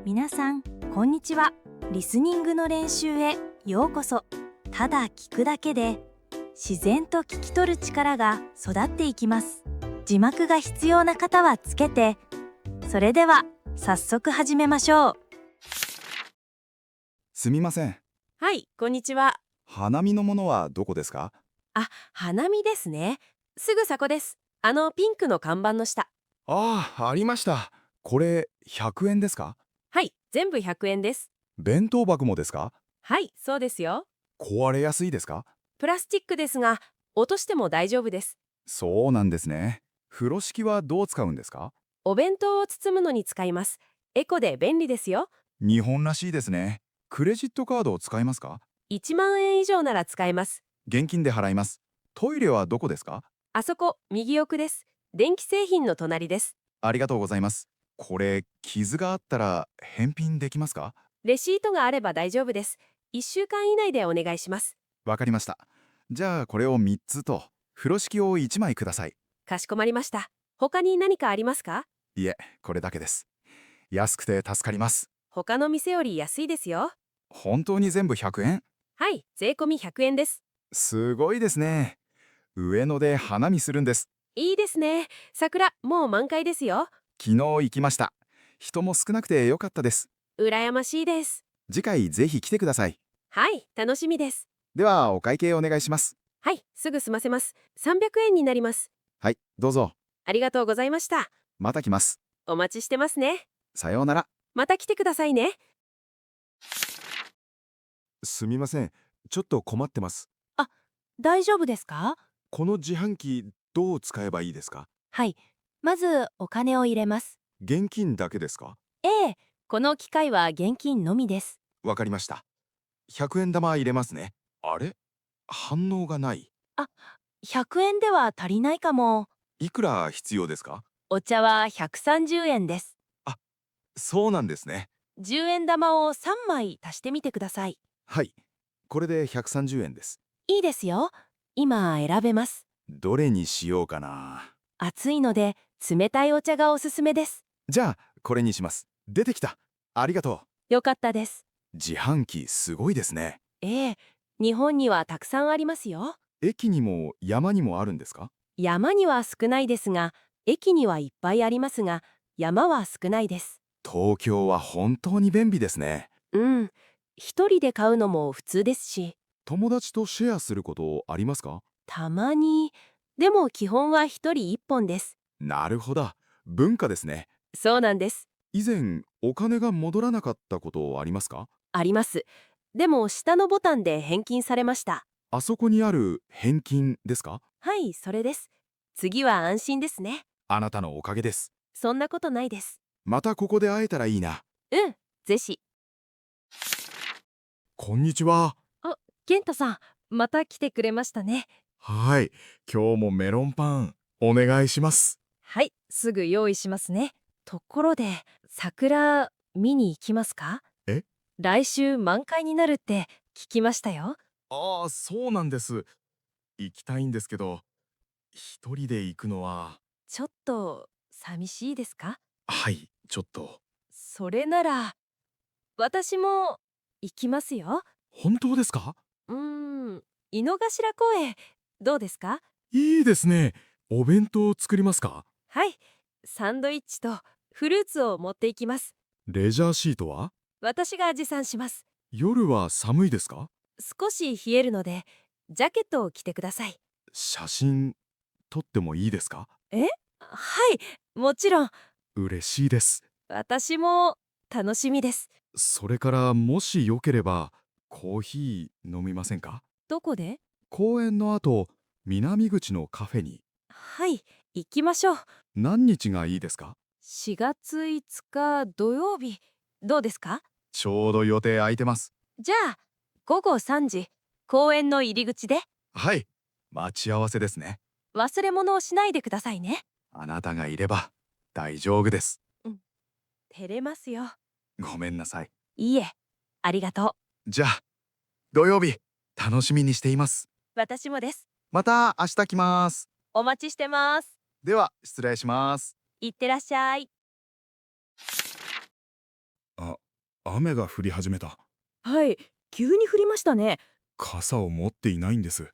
皆さん、こんにちは。リスニングの練習へようこそ。ただ聞くだけで自然と聞き取る力が育っていきます。字幕が必要な方はつけて。それでは早速始めましょう。すみません。はい、こんにちは。花見のものはどこですか？あ、花見ですね。すぐそこです。ピンクの看板の下。ああ、ありました。これ100円ですか？はい、全部100円です。弁当箱もですか？はい、そうですよ。壊れやすいですか？プラスチックですが、落としても大丈夫です。そうなんですね。風呂敷はどう使うんですか？お弁当を包むのに使います。エコで便利ですよ。日本らしいですね。クレジットカードを使いますか？1万円以上なら使えます。現金で払います。トイレはどこですか？あそこ、右奥です。電気製品の隣です。ありがとうございます。これ、傷があったら返品できますか？レシートがあれば大丈夫です。1週間以内でお願いします。わかりました。じゃあこれを3つと、風呂敷を1枚ください。かしこまりました。他に何かありますか？いえ、これだけです。安くて助かります。他の店より安いですよ。本当に全部100円？はい、税込み100円です。すごいですね。上野で花見するんです。いいですね。桜、もう満開ですよ。昨日行きました。人も少なくてよかったです。羨ましいです。次回ぜひ来てください。はい、楽しみです。ではお会計お願いします。はい、すぐ済ませます。300円になります。はい、どうぞ。ありがとうございました。また来ます。お待ちしてますね。さようなら。また来てくださいね。すみません。ちょっと困ってます。大丈夫ですか？この自販機どう使えばいいですか？はい。まずお金を入れます。現金だけですか？ええ、この機械は現金のみです。わかりました。100円玉入れますね。あれ、反応がない。100円では足りないかも。いくら必要ですか？お茶は130円です。そうなんですね。10円玉を3枚足してみてください。はい。これで130円です。いいですよ。今選べます。どれにしようかな。暑いので冷たいお茶がおすすめです。じゃあ、これにします。出てきた。ありがとよかったです。う。自販機すごいですね。ええ、日本にはたくさんありますよ。駅にも山にもあるんですか？山には少ないですが、駅にはいっぱいありますが、山は少ないです。東京は本当に便利ですね。うん。一人で買うのも普通ですし、友達とシェアすることありますか？たまに。でも基本は一人一本です。なるほど。文化ですね。そうなんです。以前、お金が戻らなかったことありますか？あります。でも下のボタンで返金されました。あそこにある返金ですか？はい、それです。次は安心ですね。あなたのおかげです。そんなことないです。またここで会えたらいいな。うん、ぜひ。こんにちは。健太さん、また来てくれましたね。はい。今日もメロンパン、お願いします。はい、すぐ用意しますね。ところで、桜見に行きますか？え？来週満開になるって聞きましたよ。ああ、そうなんです。行きたいんですけど、一人で行くのは。ちょっと寂しいですか？はい、ちょっと。それなら、私も行きますよ。本当ですか？井の頭公園、どうですか？いいですね。お弁当を作りますか？はい、サンドイッチとフルーツを持っていきます。レジャーシートは？私が持参します。夜は寒いですか？少し冷えるので、ジャケットを着てください。写真撮ってもいいですか？はい、もちろん。嬉しいです。私も楽しみです。それからもしよければコーヒー飲みませんか？どこで？公演の後、南口のカフェに。はい、行きましょう。何日がいいですか？4月5日土曜日、どうですか？ちょうど予定空いてます。じゃあ、午後3時、公園の入り口で。はい、待ち合わせですね。忘れ物をしないでくださいね。あなたがいれば大丈夫です。照れますよ。ごめんなさい。いいえ、ありがとう。じゃあ、土曜日、楽しみにしています。私もです。また明日来ます。お待ちしてます。では、失礼します。いってらっしゃい。あ、雨が降り始めた。はい、急に降りましたね。傘を持っていないんです。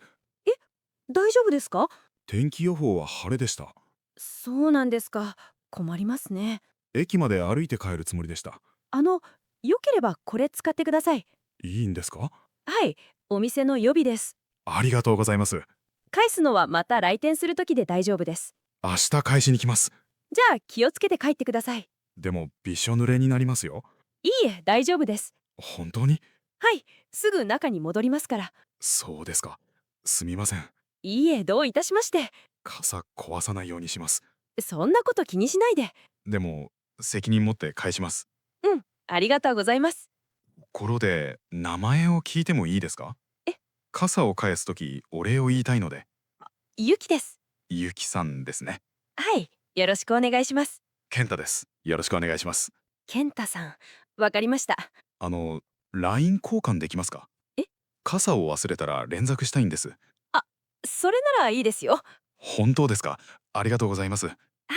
大丈夫ですか？天気予報は晴れでした。そうなんですか。困りますね。駅まで歩いて帰るつもりでした。よければこれ使ってください。いいんですか？はい、お店の予備です。ありがとうございます。返すのはまた来店する時で大丈夫です。明日返しに来ます。じゃあ気をつけて帰ってください。でもびしょ濡れになりますよ。いいえ、大丈夫です。本当に？はい、すぐ中に戻りますから。そうですか。すみません。いいえ、どういたしまして。傘壊さないようにします。そんなこと気にしないで。でも責任持って返します。ありがとうございます。ところで名前を聞いてもいいですか？え？傘を返すときお礼を言いたいので。ゆきです。ゆきさんですね。はい、よろしくお願いします。健太です。よろしくお願いします。健太さん、わかりました。LINE 交換できますか？え？傘を忘れたら連絡したいんです。それならいいですよ。本当ですか？ありがとうございます。は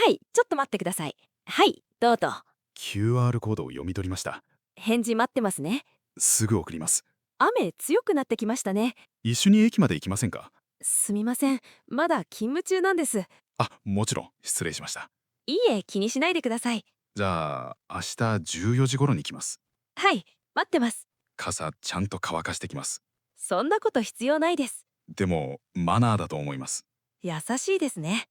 い、ちょっと待ってください。はい、どうぞ。QR コードを読み取りました。返事待ってますね。すぐ送ります。雨強くなってきましたね。一緒に駅まで行きませんか？すみません、まだ勤務中なんです。あ、もちろん失礼しました。いいえ、気にしないでください。じゃあ明日14時頃に来ます。はい、待ってます。傘ちゃんと乾かしてきます。そんなこと必要ないです。でもマナーだと思います。優しいですね。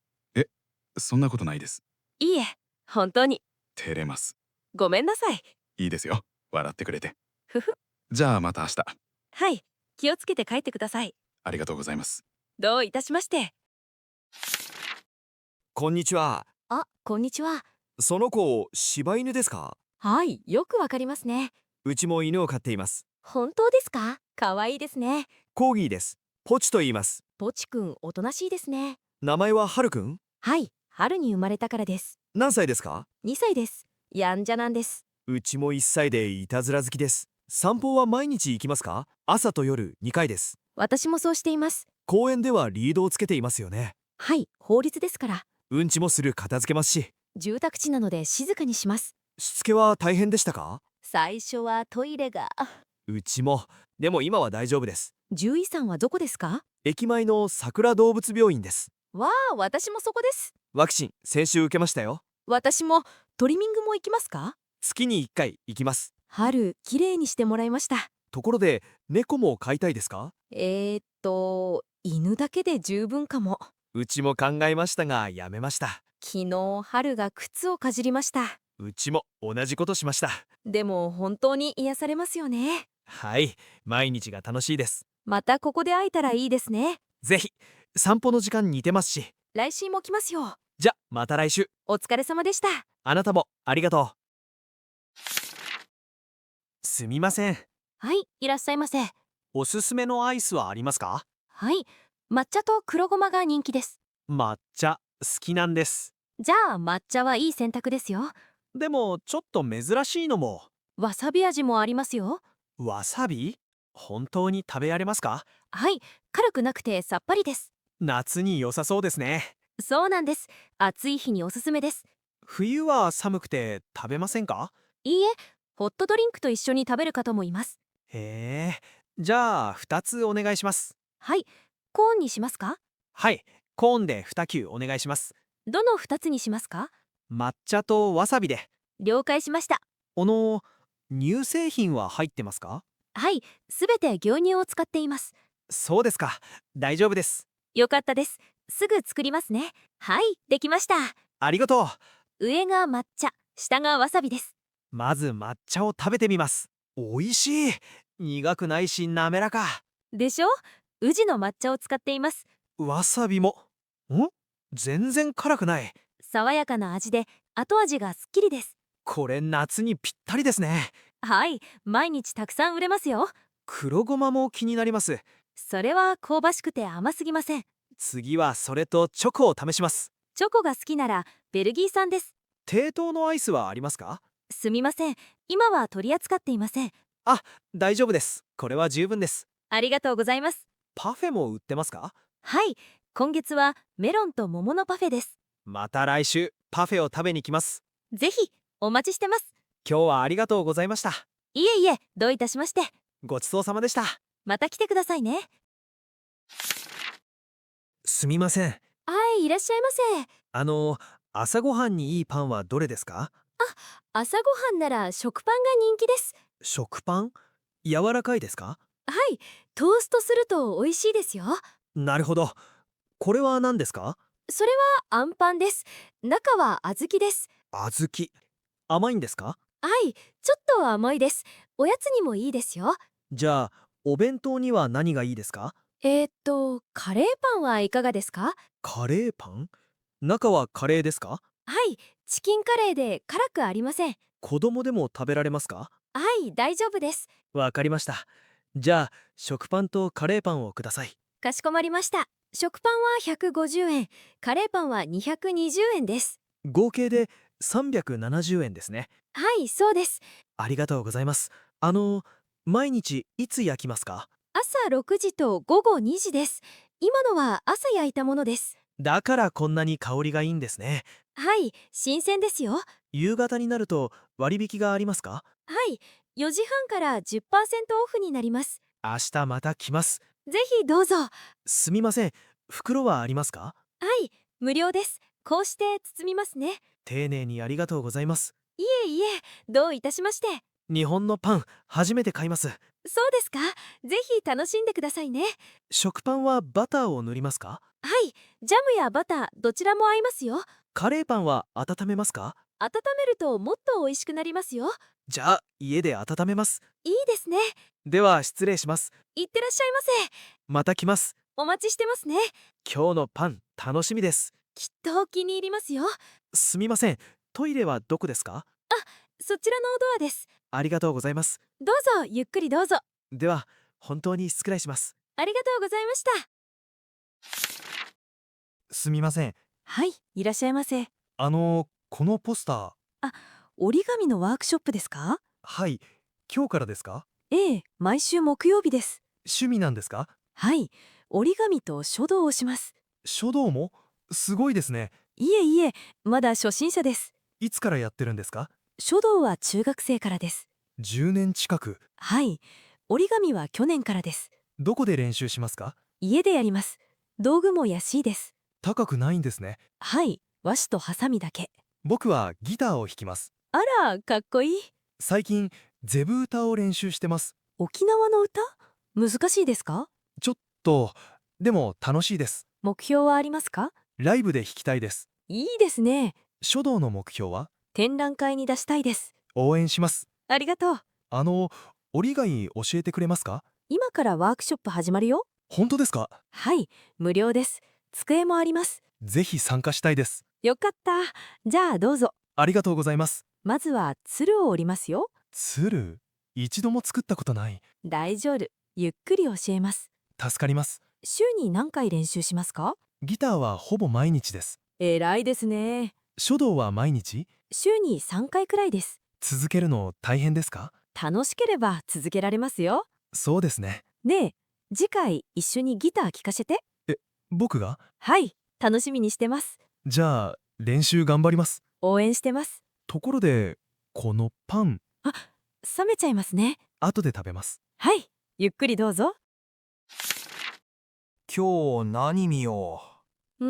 そんなことないです。いいえ、本当に。照れます。ごめんなさい。いいですよ。笑ってくれて。ふふ。じゃあまた明日。はい、気をつけて帰ってください。ありがとうございます。どういたしまして。こんにちは。あ、こんにちは。その子、柴犬ですか？はい、よくわかりますね。うちも犬を飼っています。本当ですか？かわいいですね。コーギーです。ポチと言います。ポチくん、おとなしいですね。名前はハルくん？はい、春に生まれたからです。何歳ですか？ 2歳です。やんじゃなんです。うちも1歳でいたずら好きです。散歩は毎日行きますか？朝と夜2回です。私もそうしています。公園ではリードをつけていますよね。はい、法律ですから。うんちもする片付けますし。住宅地なので静かにします。しつけは大変でしたか？最初はトイレが。うちも。でも今は大丈夫です。獣医さんはどこですか？駅前の桜動物病院です。わあ、私もそこです。ワクチン先週受けましたよ。私も。トリミングも行きますか？月に1回行きます。春、きれいにしてもらいました。ところで猫も飼いたいですか？犬だけで十分かも。うちも考えましたがやめました。昨日、春が靴をかじりました。うちも同じことしました。でも本当に癒されますよね。はい、毎日が楽しいです。またここで会えたらいいですね。ぜひ。散歩の時間似てますし。来週も来ますよ。じゃまた来週。お疲れ様でした。あなたもありがとう。すみません。はい、いらっしゃいませ。おすすめのアイスはありますか？はい、抹茶と黒ごまが人気です。抹茶好きなんです。じゃあ抹茶はいい選択ですよ。でもちょっと珍しいのも。わさび味もありますよ。わさび？本当に食べられますか？はい、辛くなくてさっぱりです。夏に良さそうですね。そうなんです。暑い日におすすめです。冬は寒くて食べませんか？いいえ、ホットドリンクと一緒に食べる方もいます。へえ。じゃあ2つお願いします。はい、コーンにしますか？はい、コーンで2球お願いします。どの2つにしますか？抹茶とわさびで。了解しました。乳製品は入ってますか？はい、すべて牛乳を使っています。そうですか。大丈夫です。よかったです。すぐ作りますね。はい、できました。ありがとう。上が抹茶、下がわさびです。まず抹茶を食べてみます。美味しい。苦くないし滑らか。でしょ？宇治の抹茶を使っています。わさびも。全然辛くない。爽やかな味で後味がすっきりです。これ夏にぴったりですね。はい、毎日たくさん売れますよ。黒ごまも気になります。それは香ばしくて甘すぎません。次はそれとチョコを試します。チョコが好きならベルギー産です。低糖のアイスはありますか？すみません、今は取り扱っていません。大丈夫です。これは十分です。ありがとうございます。パフェも売ってますか？はい、今月はメロンと桃のパフェです。また来週パフェを食べに来ます。ぜひお待ちしてます。今日はありがとうございました。いえいえ、どういたしまして。ごちそうさまでした。また来てくださいね。すみません。はい、いらっしゃいませ。朝ごはんにいいパンはどれですか？朝ごはんなら食パンが人気です。食パン？柔らかいですか？はい、トーストすると美味しいですよ。なるほど。これは何ですか？それはあんパンです。中は小豆です。小豆。甘いんですか？はい、ちょっと甘いです。おやつにもいいですよ。じゃあ、お弁当には何がいいですか？カレーパンはいかがですか？カレーパン？中はカレーですか？はい、チキンカレーで辛くありません。子供でも食べられますか？はい、大丈夫です。わかりました。じゃあ、食パンとカレーパンをください。かしこまりました。食パンは150円、カレーパンは220円です。合計で370円ですね。はい、そうです。ありがとうございます。毎日いつ焼きますか？朝6時と午後2時です。今のは朝焼いたものです。だからこんなに香りがいいんですね。はい、新鮮ですよ。は夕方になると割引がありますか？い、4時半から10%オフになります。明日また来ます。ぜひどうぞ。はすみません。袋はありますか？い、無料です。こうして包みますね。丁寧にありがとうございます。いえいえ、どういたしまして。日本のパン、初めて買います。そうですか。ぜひ楽しんでくださいね。食パンはバターを塗りますか？はい、ジャムやバターどちらも合いますよ。カレーパンは温めますか？温めるともっと美味しくなりますよ。じゃあ、家で温めます。いいですね。では、失礼します。いってらっしゃいませ。また来ます。お待ちしてますね。今日のパン、楽しみです。きっと気に入りますよ。すみません。トイレはどこですか？そちらのドアです。ありがとうございます。どうぞゆっくりどうぞ。では、本当に失礼します。ありがとうございました。すみません。はい、いらっしゃいませ。このポスター。折り紙のワークショップですか？はい。今日からですか？ええ、毎週木曜日です。趣味なんですか？はい、折り紙と書道をします。書道もすごいですね。いえいえ、まだ初心者です。いつからやってるんですか？書道は中学生からです。10年近く。はい、折り紙は去年からです。どこで練習しますか？家でやります。道具も安いです。高くないんですね。はい、和紙とハサミだけ。僕はギターを弾きます。あら、かっこいい。最近、ゼブ歌を練習してます。沖縄の歌？難しいですか？ちょっと、でも楽しいです。目標はありますか？ライブで弾きたいです。いいですね。書道の目標は？展覧会に出したいです。応援します。ありがとう。折り紙教えてくれますか？今からワークショップ始まるよ。本当ですか？はい、無料です。机もあります。ぜひ参加したいです。よかった。じゃあどうぞ。ありがとうございます。まずは鶴を折りますよ。鶴、一度も作ったことない。大丈夫。ゆっくり教えます。助かります。週に何回練習しますか？ギターはほぼ毎日です。偉いですね。書道は毎日？週に3回くらいです。続けるの大変ですか？楽しければ続けられますよ。そうですね。ねえ、次回一緒にギター聴かせて。僕が？はい、楽しみにしてます。じゃあ、練習頑張ります。応援してます。ところで、このパン、冷めちゃいますね。後で食べます。はい、ゆっくりどうぞ。今日何見よう。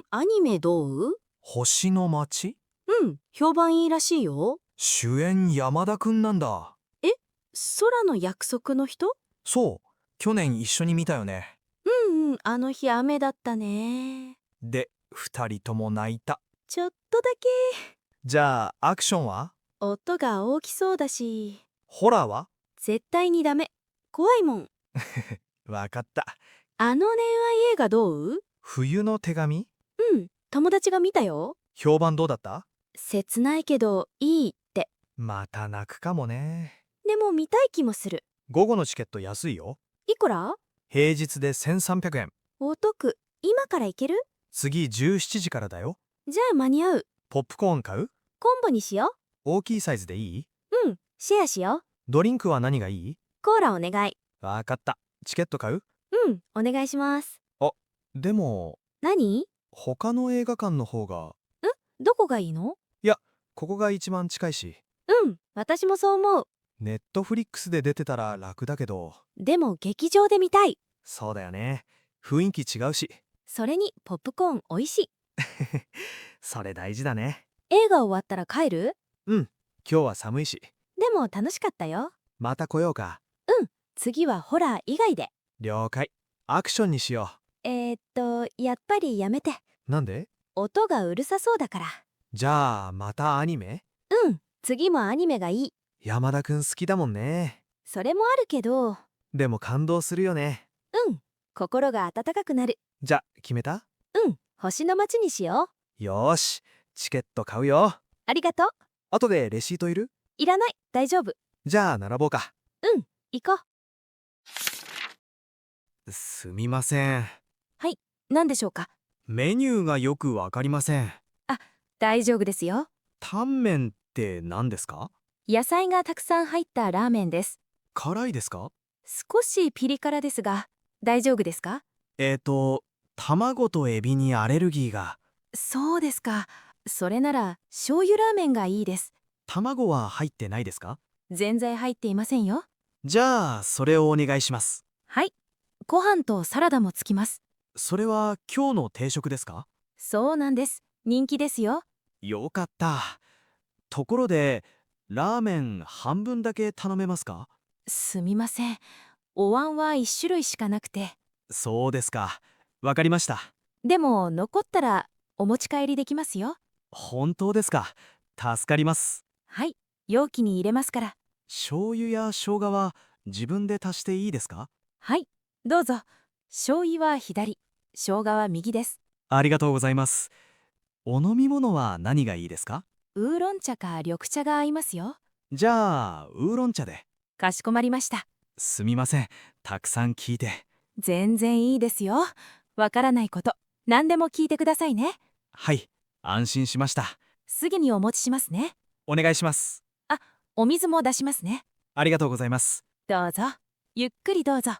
アニメどう？星の街？評判いいらしいよ。主演山田くんなんだ。空の約束の人？そう、去年一緒に見たよね。あの日雨だったね。で、二人とも泣いた。ちょっとだけ。じゃあ、アクションは？音が大きそうだし。ホラーは？絶対にダメ。怖いもん。わかった。あの恋愛映画どう？冬の手紙？友達が見たよ。評判どうだった？切ないけどいいって。また泣くかもね。でも見たい気もする。午後のチケット安いよ。いくら？平日で1300円。お得。今から行ける？次17時からだよ。じゃあ間に合う。ポップコーン買う？コンボにしよ大きいサイズでいい？う。シェアしよう。ドリンクは何がいい？コーラお願い。わかった。チケット買う？お願いします。でも、何？他の映画館の方が。どこがいいの？ここが一番近いし。私もそう思う。ネットフリックスで出てたら楽だけど。でも劇場で見たい。そうだよね。雰囲気違うし。それにポップコーン美味しい。それ大事だね。映画終わったら帰る？今日は寒いし。でも楽しかったよ。また来ようか。次はホラー以外で。了解。アクションにしよやっぱりやめて。う。なんで？音がうるさそうだから。じゃあまたアニメ？次もアニメがいい。山田くん好きだもんね。それもあるけど、でも感動するよね。心が温かくなる。じゃ、決めた？星の街にしよう。よーし。チケット買うよ。ありがとう。後でレシートいる？いらない。大丈夫。じゃあ並ぼうか。行こすみません。う。何でしょうか？メニューがよくわかりません。大丈夫ですよ。タンメンって何ですか？野菜がたくさん入ったラーメンです。辛いですか？少しピリ辛ですが、大丈夫ですか？卵とエビにアレルギーが。そうですか。それなら醤油ラーメンがいいです。卵は入ってないですか？全然入っていませんよ。じゃあそれをお願いします。はい。ご飯とサラダもつきます。それは今日の定食ですか？そうなんです。人気ですよ。よかった。ところでラーメン半分だけ頼めますか？すみません。お椀は1種類しかなくて。そうですか。わかりました。でも残ったらお持ち帰りできますよ。本当ですか。助かります。はい。容器に入れますから。醤油や生姜は自分で足していいですか？はい。どうぞ。醤油は左、生姜は右です。ありがとうございます。お飲み物は何がいいですか？ウーロン茶か緑茶が合いますよ。じゃあウーロン茶で。かしこまりました。すみません。たくさん聞いて。全然いいですよ。わからないこと、何でも聞いてくださいね。はい。安心しました。すぐにお持ちしますね。お願いします。お水も出しますね。ありがとうございます。どうぞ。ゆっくりどうぞ。